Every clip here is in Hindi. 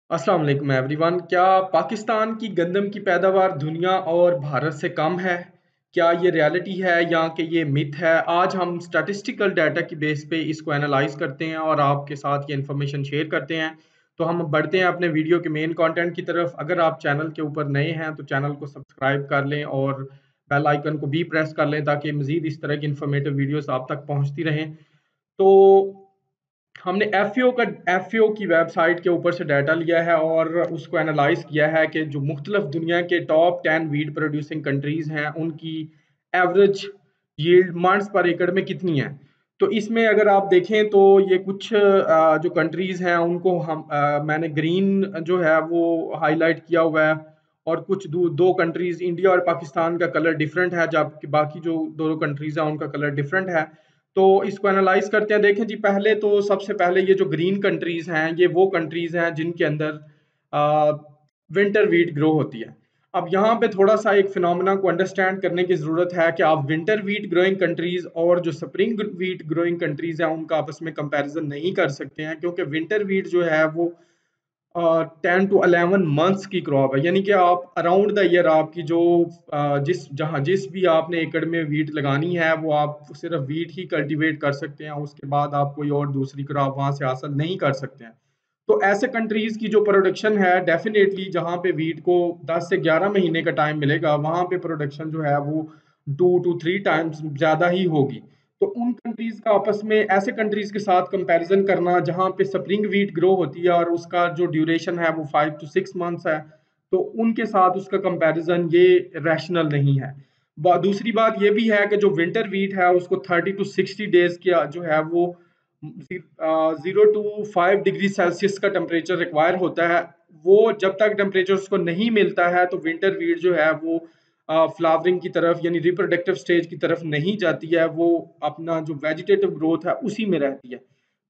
अस्सलाम वालेकुम एवरीवन। क्या पाकिस्तान की गंदम की पैदावार दुनिया और भारत से कम है? क्या ये रियलिटी है या कि ये मिथ है? आज हम स्टैटिस्टिकल डाटा की बेस पे इसको एनालाइज करते हैं और आपके साथ ये इन्फॉर्मेशन शेयर करते हैं। तो हम बढ़ते हैं अपने वीडियो के मेन कंटेंट की तरफ। अगर आप चैनल के ऊपर नए हैं तो चैनल को सब्सक्राइब कर लें और बेल आइकन को भी प्रेस कर लें ताकि मज़ीद इस तरह की इन्फॉर्मेटिव वीडियोस आप तक पहुंचती रहें। तो हमने एफ की वेबसाइट के ऊपर से डाटा लिया है और उसको एनालाइज किया है कि जो मुख्तलिफ दुनिया के टॉप 10 वीट प्रोड्यूसिंग कंट्रीज हैं उनकी एवरेज यील्ड मंथ्स पर एकड़ में कितनी है। तो इसमें अगर आप देखें तो ये कुछ जो कंट्रीज हैं उनको मैंने ग्रीन जो है वो हाईलाइट किया हुआ है और कुछ दो कंट्रीज इंडिया और पाकिस्तान का कलर डिफरेंट है जबकि बाकी जो दोनों कंट्रीज हैं उनका कलर डिफरेंट है। तो इसको एनालाइज करते हैं। देखें जी, पहले तो सबसे पहले ये जो ग्रीन कंट्रीज हैं ये वो कंट्रीज हैं जिनके अंदर विंटर वीट ग्रो होती है। अब यहाँ पे थोड़ा सा एक फिनोमेना को अंडरस्टैंड करने की ज़रूरत है कि आप विंटर वीट ग्रोइंग कंट्रीज और जो स्प्रिंग वीट ग्रोइंग कंट्रीज हैं उनका आपस में कंपैरिजन नहीं कर सकते हैं, क्योंकि विंटर वीट जो है वो 10 to 11 मंथ्स की क्रॉप है। यानी कि आप अराउंड द ईयर आपकी जो जिस भी आपने एकड़ में वीट लगानी है वो आप सिर्फ वीट ही कल्टीवेट कर सकते हैं, उसके बाद आप कोई और दूसरी क्रॉप वहां से हासिल नहीं कर सकते हैं। तो ऐसे कंट्रीज की जो प्रोडक्शन है डेफिनेटली जहाँ पे वीट को 10 से 11 महीने का टाइम मिलेगा वहां पे प्रोडक्शन जो है वो 2 to 3 टाइम्स ज़्यादा ही होगी। तो उन कंट्रीज का आपस में ऐसे कंट्रीज के साथ कंपैरिजन करना जहाँ पे स्प्रिंग वीट ग्रो होती है और उसका जो ड्यूरेशन है वो 5 to 6 मंथ्स है, तो उनके साथ उसका कंपैरिजन ये रैशनल नहीं है। दूसरी बात ये भी है कि जो विंटर वीट है उसको 30 to 60 डेज के जो है वो 0 to 5 डिग्री सेल्सियस का टेम्परेचर रिक्वायर होता है। वो जब तक टेम्परेचर उसको नहीं मिलता है तो विंटर वीट जो है वो फ्लावरिंग की तरफ यानी रिप्रोडक्टिव स्टेज की तरफ नहीं जाती है, वो अपना जो वेजिटेटिव ग्रोथ है उसी में रहती है।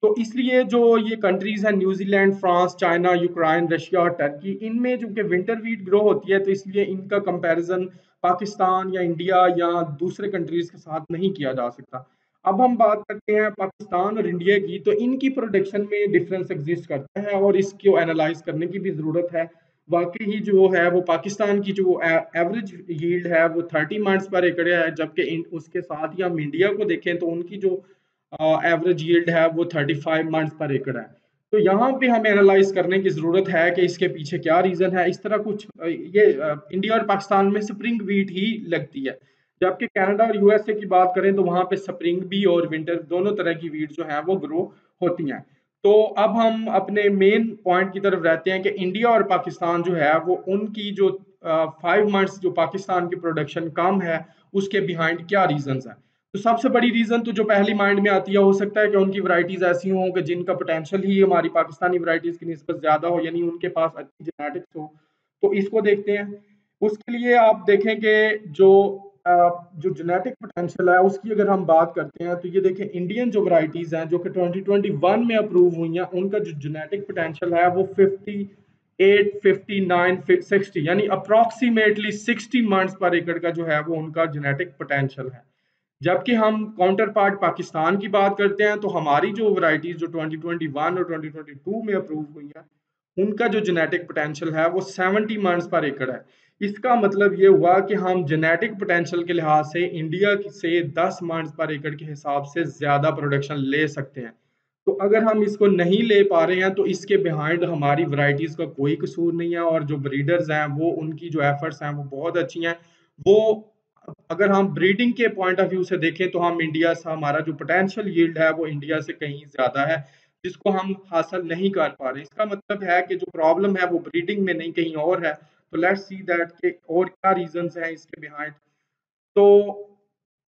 तो इसलिए जो ये कंट्रीज हैं New Zealand, France, China, Ukraine, Russia और टर्की, इनमें जो कि विंटर वीट ग्रो होती है तो इसलिए इनका कंपैरिजन पाकिस्तान या इंडिया या दूसरे कंट्रीज के साथ नहीं किया जा सकता। अब हम बात करते हैं पाकिस्तान और इंडिया की, तो इनकी प्रोडक्शन में डिफरेंस एग्जिस्ट करता है और इसको एनालाइज करने की भी ज़रूरत है। वाकई ही जो है वो पाकिस्तान की जो एवरेज यील्ड है वो 30 मंथ्स पर एकड़ है, जबकि उसके साथ ही हम इंडिया को देखें तो उनकी जो एवरेज यील्ड है वो 35 मंथ्स पर एकड़ है। तो यहाँ पे हमें एनालाइज करने की ज़रूरत है कि इसके पीछे क्या रीज़न है। इस तरह कुछ इंडिया और पाकिस्तान में स्प्रिंग वीट ही लगती है, जबकि कनाडा और यूएसए की बात करें तो वहाँ पे स्प्रिंग भी और विंटर दोनों तरह की वीट जो है वो ग्रो होती हैं। तो अब हम अपने मेन पॉइंट की तरफ रहते हैं कि इंडिया और पाकिस्तान जो है वो उनकी जो 5 मंथ्स जो पाकिस्तान की प्रोडक्शन कम है उसके बिहाइंड क्या रीजंस हैं। तो सबसे बड़ी रीजन तो जो पहली माइंड में आती है हो सकता है कि उनकी वैरायटीज ऐसी हों कि जिनका पोटेंशियल ही हमारी पाकिस्तानी वैरायटीज की निस्बत ज्यादा हो, यानी उनके पास अच्छी जेनेटिक्स हो। तो इसको देखते हैं। उसके लिए आप देखें कि जो जो जेनेटिक पोटेंशियल है उसकी अगर हम बात करते हैं तो ये देखें इंडियन जो वैरायटीज हैं जो कि 2021 में अप्रूव हुई हैं उनका जो जेनेटिक पोटेंशियल है वो 58, 59, 60 यानी अप्रॉक्सीमेटली 60 मंथ्स पर एकड़ का जो है वो उनका जेनेटिक पोटेंशियल है। जबकि हम काउंटर पार्ट पाकिस्तान की बात करते हैं तो हमारी जो वैरायटीज जो 2021 और 2022 में अप्रूव हुई हैं उनका जो जेनेटिक पोटेंशियल है वो 70 मंथ्स पर एकड़ है। इसका मतलब ये हुआ कि हम जेनेटिक पोटेंशियल के लिहाज से इंडिया से 10 मंथ्स पर एकड़ के हिसाब से ज्यादा प्रोडक्शन ले सकते हैं। तो अगर हम इसको नहीं ले पा रहे हैं तो इसके बिहाइंड हमारी वैरायटीज का कोई कसूर नहीं है और जो ब्रीडर्स हैं वो उनकी जो एफर्ट्स हैं वो बहुत अच्छी हैं। वो अगर हम ब्रीडिंग के पॉइंट ऑफ व्यू से देखें तो हम इंडिया से हमारा जो पोटेंशियल यील्ड है वो इंडिया से कहीं ज्यादा है, जिसको हम हासिल नहीं कर पा रहे। इसका मतलब है कि जो प्रॉब्लम है वो ब्रीडिंग में नहीं कहीं और है। तो लेट्स सी दैट के और क्या रीजंस हैं इसके बिहाइंड। तो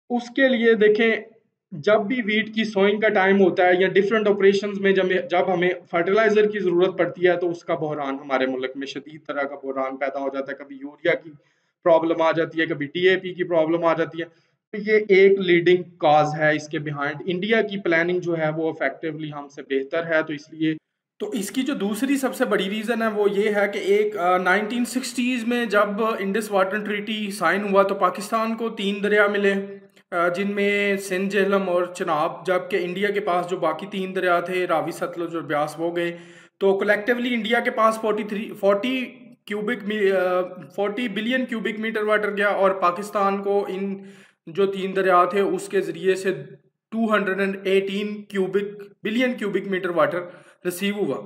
उसके लिए देखें, जब भी वीट की सोइंग का टाइम होता है या डिफरेंट ऑपरेशंस में जब जब हमें फर्टिलाइजर की जरूरत पड़ती है तो उसका बहरान हमारे मुल्क में शदीद तरह का बहरान पैदा हो जाता है। कभी यूरिया की प्रॉब्लम आ जाती है, कभी डीएपी की प्रॉब्लम आ जाती है। तो ये एक लीडिंग कॉज है इसके बिहाइंड। इंडिया की प्लानिंग जो है वो इफेक्टिवली हमसे बेहतर है, तो इसलिए तो इसकी जो दूसरी सबसे बड़ी रीज़न है वो ये है कि एक 1960s में जब इंडस वाटर ट्रीटी साइन हुआ तो पाकिस्तान को 3 दरिया मिले, जिनमें सिंध, झेलम और चनाब, जबकि इंडिया के पास जो बाकी 3 दरिया थे रावी, सतलुज और ब्यास वो गए। तो कलेक्टिवली इंडिया के पास 40 बिलियन क्यूबिक मीटर वाटर गया, और पाकिस्तान को इन जो 3 दरिया थे उसके ज़रिए से 218 billion cubic meter water receive हुआ।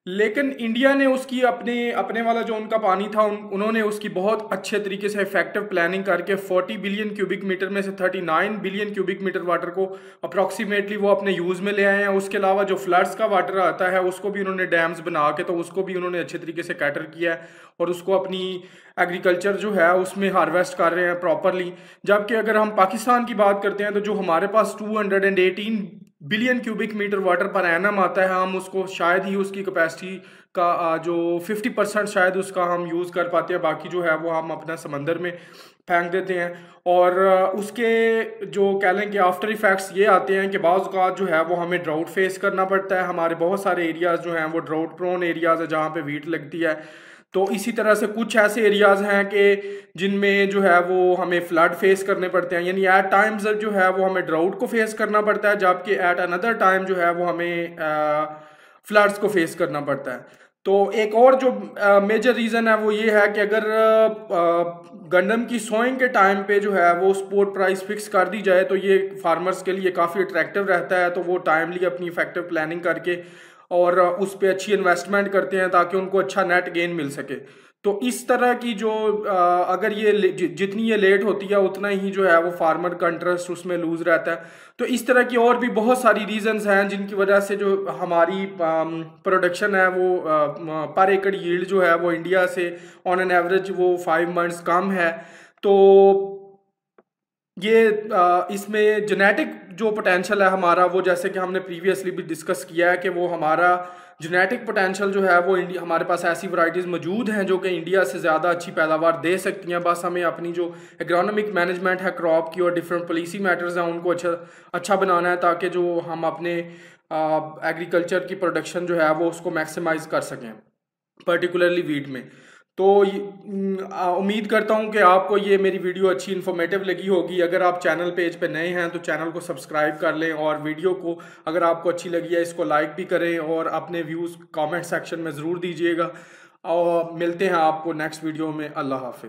लेकिन इंडिया ने उसकी अपने अपने वाला जो उनका पानी था उन्होंने उसकी बहुत अच्छे तरीके से इफेक्टिव प्लानिंग करके 40 बिलियन क्यूबिक मीटर में से 39 बिलियन क्यूबिक मीटर वाटर को अप्रॉक्सीमेटली वो अपने यूज़ में ले आए हैं। उसके अलावा जो फ्लड्स का वाटर आता है उसको भी उन्होंने डैम्स बना के तो उसको भी उन्होंने अच्छे तरीके से कैटर किया है और उसको अपनी एग्रीकल्चर जो है उसमें हार्वेस्ट कर रहे हैं प्रॉपरली। जबकि अगर हम पाकिस्तान की बात करते हैं तो जो हमारे पास 218 बिलियन क्यूबिक मीटर वाटर पर एनम आता है, हम उसको शायद ही उसकी कैपेसिटी का जो 50% शायद उसका हम यूज़ कर पाते हैं, बाकी जो है वो हम अपना समंदर में फेंक देते हैं। और उसके जो कह लें कि आफ्टर इफ़ेक्ट्स ये आते हैं कि बाज़ औक़ात जो है वो हमें ड्राउट फेस करना पड़ता है। हमारे बहुत सारे एरियाज़ जो हैं वो ड्राउट प्रोन एरियाज़ है जहाँ पे वीट लगती है। तो इसी तरह से कुछ ऐसे एरियाज़ हैं कि जिनमें जो है वो हमें फ्लड फेस करने पड़ते हैं, यानी एट टाइम्स जो है वो हमें ड्राउट को फेस करना पड़ता है, जबकि एट अनदर टाइम जो है वो हमें फ्लड्स को फेस करना पड़ता है। तो एक और जो मेजर रीज़न है वो ये है कि अगर गंदम की सोइंग के टाइम पे जो है वो स्पॉट प्राइस फिक्स कर दी जाए तो ये फार्मर्स के लिए काफ़ी अट्रैक्टिव रहता है, तो वो टाइमली अपनी इफेक्टिव प्लानिंग करके और उस पर अच्छी इन्वेस्टमेंट करते हैं ताकि उनको अच्छा नेट गेन मिल सके। तो इस तरह की जो अगर ये जितनी ये लेट होती है उतना ही जो है वो फार्मर का इंटरेस्ट उसमें लूज रहता है। तो इस तरह की और भी बहुत सारी रीजंस हैं जिनकी वजह से जो हमारी प्रोडक्शन है वो पर एकड़ यील्ड जो है वो इंडिया से ऑन एन एवरेज वो 5 मंथ्स कम है। तो ये इसमें जेनेटिक जो पोटेंशियल है हमारा वो जैसे कि हमने प्रीवियसली भी डिस्कस किया है कि वो हमारा जेनेटिक पोटेंशियल जो है वो इंडिया हमारे पास ऐसी वैरायटीज़ मौजूद हैं जो कि इंडिया से ज़्यादा अच्छी पैदावार दे सकती हैं। बस हमें अपनी जो एग्रोनॉमिक मैनेजमेंट है क्रॉप की और डिफरेंट पॉलिसी मैटर्स हैं उनको अच्छा बनाना है ताकि जो हम अपने एग्रीकल्चर की प्रोडक्शन जो है वो उसको मैक्सिमाइज कर सकें, पर्टिकुलरली वीट में। तो उम्मीद करता हूँ कि आपको ये मेरी वीडियो अच्छी इन्फॉर्मेटिव लगी होगी। अगर आप चैनल पेज पे नए हैं तो चैनल को सब्सक्राइब कर लें और वीडियो को अगर आपको अच्छी लगी है इसको लाइक भी करें और अपने व्यूज़ कमेंट सेक्शन में ज़रूर दीजिएगा। और मिलते हैं आपको नेक्स्ट वीडियो में। अल्लाह हाफिज़।